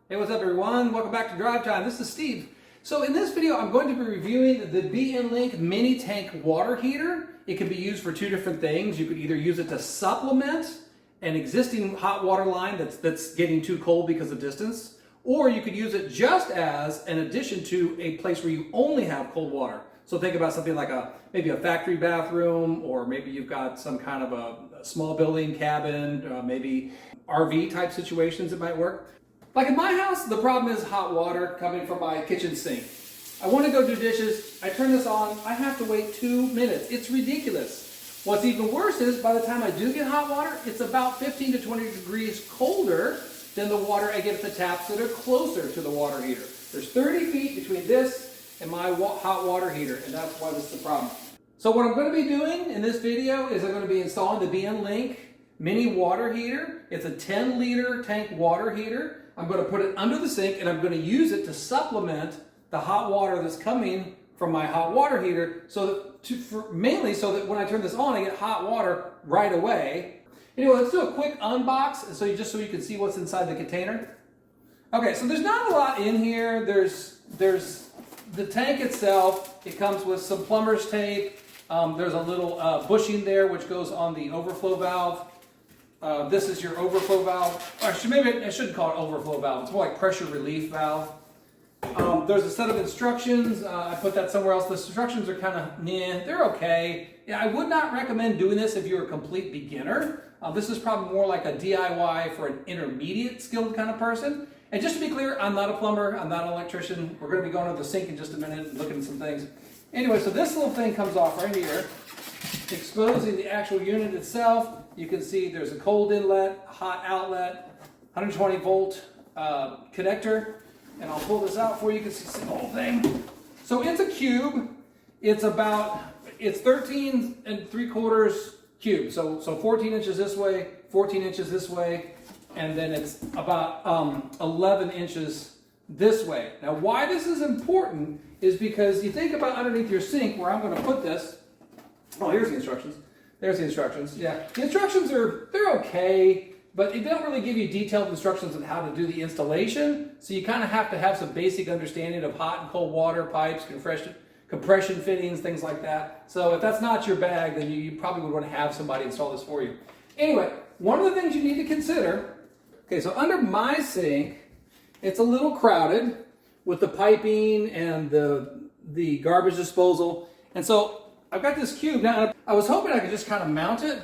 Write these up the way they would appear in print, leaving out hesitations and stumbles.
Hey, what's up everyone? Welcome back to Drive Time. This is Steve. So in this video, I'm going to be reviewing the BN Link mini tank water heater. It can be used for two different things. You could either use it to supplement an existing hot water line that's getting too cold because of distance, or you could use it just as an addition to a place where you only have cold water. So think about something like maybe a factory bathroom, or maybe you've got some kind of a small building, cabin, maybe RV type situations it might work. Like in my house, the problem is hot water coming from my kitchen sink. I want to go do dishes, I turn this on, I have to wait 2 minutes. It's ridiculous. What's even worse is by the time I do get hot water, it's about 15 to 20 degrees colder than the water I get at the taps that are closer to the water heater. There's 30 feet between this and my hot water heater, and that's why this is the problem. So what I'm going to be doing in this video is I'm going to be installing the BN Link mini water heater. It's a 10-liter tank water heater. I'm going to put it under the sink and I'm going to use it to supplement the hot water that's coming from my hot water heater, mainly so that when I turn this on, I get hot water right away. Anyway, let's do a quick unbox so you can see what's inside the container. Okay, so there's not a lot in here. There's the tank itself. It comes with some plumber's tape. There's a little bushing there which goes on the overflow valve. This is your overflow valve. Or maybe I shouldn't call it overflow valve. It's more like pressure relief valve. There's a set of instructions. I put that somewhere else. The instructions are kind of, they're okay. Yeah, I would not recommend doing this if you're a complete beginner. This is probably more like a DIY for an intermediate skilled kind of person. And just to be clear, I'm not a plumber. I'm not an electrician. We're going to be going to the sink in just a minute and looking at some things. Anyway, so this little thing comes off right here, exposing the actual unit itself. You can see there's a cold inlet, hot outlet, 120 volt connector. And I'll pull this out for you. You can see the whole thing. So it's a cube. It's 13 3/4 cube. So 14 inches this way, 14 inches this way, and then it's about 11 inches this way. Now why this is important is because you think about underneath your sink where I'm going to put this. Oh, here's the instructions. There's the instructions. Yeah, the instructions they're okay, but they don't really give you detailed instructions on how to do the installation. So you kind of have to have some basic understanding of hot and cold water pipes, compression fittings, things like that. So if that's not your bag, then you probably would want to have somebody install this for you. Anyway, one of the things you need to consider. Okay, so under my sink, it's a little crowded with the piping and the garbage disposal, and so I've got this cube. Now, I was hoping I could just kind of mount it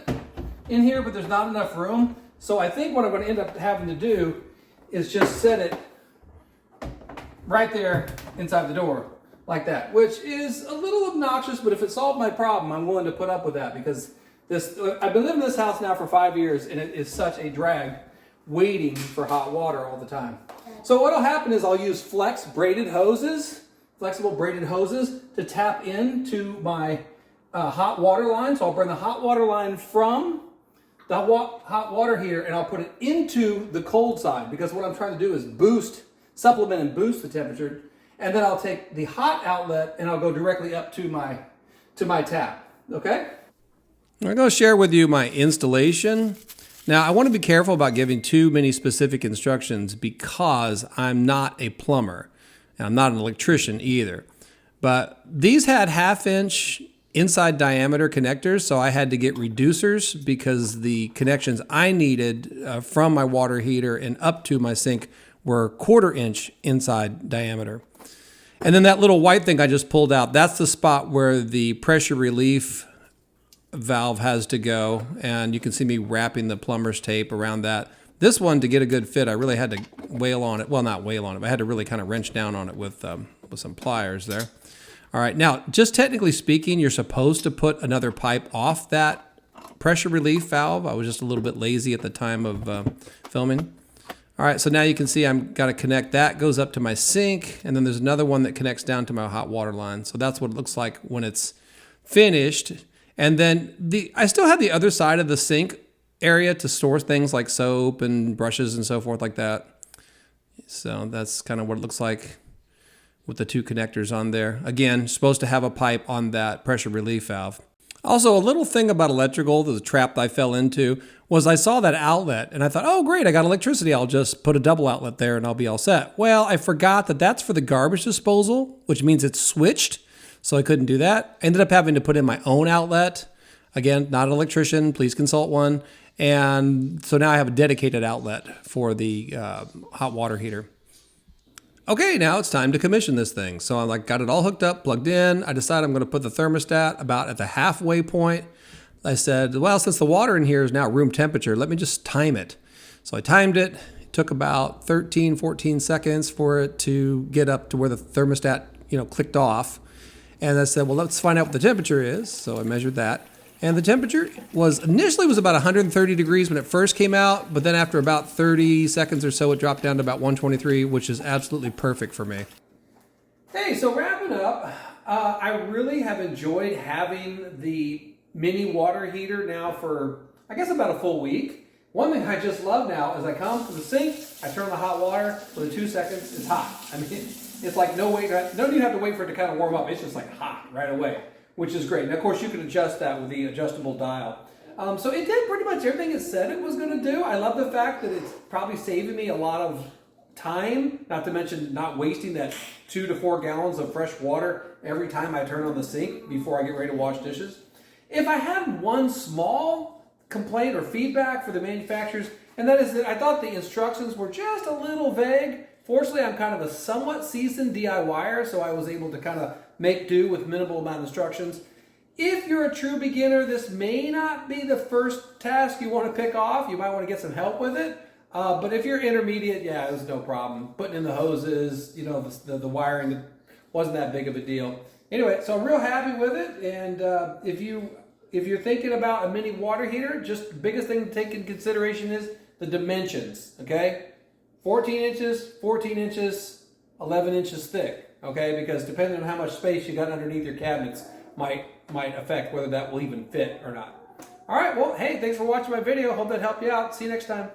in here, but there's not enough room. So I think what I'm going to end up having to do is just set it right there inside the door, like that, which is a little obnoxious, but if it solved my problem, I'm willing to put up with that, because I've been living in this house now for 5 years, and it is such a drag waiting for hot water all the time. So what'll happen is I'll use flexible braided hoses to tap into my hot water line. So I'll bring the hot water line from the hot water heater and I'll put it into the cold side, because what I'm trying to do is supplement and boost the temperature. And then I'll take the hot outlet and I'll go directly up to my tap. Okay? I'm going to share with you my installation. Now, I want to be careful about giving too many specific instructions because I'm not a plumber and I'm not an electrician either. But these had 1/2 inch inside diameter connectors, so I had to get reducers because the connections I needed from my water heater and up to my sink were 1/4 inch inside diameter. And then that little white thing I just pulled out, that's the spot where the pressure relief valve has to go, and you can see me wrapping the plumber's tape around that. This one, to get a good fit, I really had to wail on it. Well, not wail on it, but I had to really kind of wrench down on it with some pliers there. All right, now, just technically speaking, you're supposed to put another pipe off that pressure relief valve. I was just a little bit lazy at the time of filming. All right, so now you can see I'm got to connect that, goes up to my sink, and then there's another one that connects down to my hot water line. So that's what it looks like when it's finished. And then I still have the other side of the sink area to store things like soap and brushes and so forth like that. So that's kind of what it looks like with the two connectors on there. Again, supposed to have a pipe on that pressure relief valve. Also, a little thing about electrical, the trap I fell into, was I saw that outlet and I thought, oh great, I got electricity. I'll just put a double outlet there and I'll be all set. Well, I forgot that that's for the garbage disposal, which means it's switched. So I couldn't do that. I ended up having to put in my own outlet. Again, not an electrician, please consult one. And so now I have a dedicated outlet for the hot water heater. Okay, now it's time to commission this thing. So I got it all hooked up, plugged in. I decided I'm going to put the thermostat about at the halfway point. I said, well, since the water in here is now room temperature, let me just time it. So I timed it. It took about 13, 14 seconds for it to get up to where the thermostat, clicked off. And I said, well, let's find out what the temperature is. So I measured that. And the temperature initially was about 130 degrees when it first came out, but then after about 30 seconds or so, it dropped down to about 123, which is absolutely perfect for me. Hey, so wrapping up, I really have enjoyed having the mini water heater now for, I guess, about a full week. One thing I just love now is I come to the sink, I turn on the hot water, within 2 seconds, it's hot. I mean, it's like no need to have to wait for it to kind of warm up. It's just like hot right away, which is great. And of course, you can adjust that with the adjustable dial. So it did pretty much everything it said it was going to do. I love the fact that it's probably saving me a lot of time, not to mention not wasting that 2 to 4 gallons of fresh water every time I turn on the sink before I get ready to wash dishes. If I had one small complaint or feedback for the manufacturers, and that is that I thought the instructions were just a little vague. Fortunately, I'm kind of a somewhat seasoned DIYer, so I was able to kind of make do with minimal amount of instructions. If you're a true beginner, this may not be the first task you want to pick off. You might want to get some help with it. But if you're intermediate, yeah, there's no problem. Putting in the hoses, the wiring wasn't that big of a deal. Anyway, so I'm real happy with it. And if you're thinking about a mini water heater, just the biggest thing to take into consideration is the dimensions, okay? 14 inches, 14 inches, 11 inches thick, okay? Because depending on how much space you got underneath your cabinets might affect whether that will even fit or not. All right, well, hey, thanks for watching my video. Hope that helped you out. See you next time.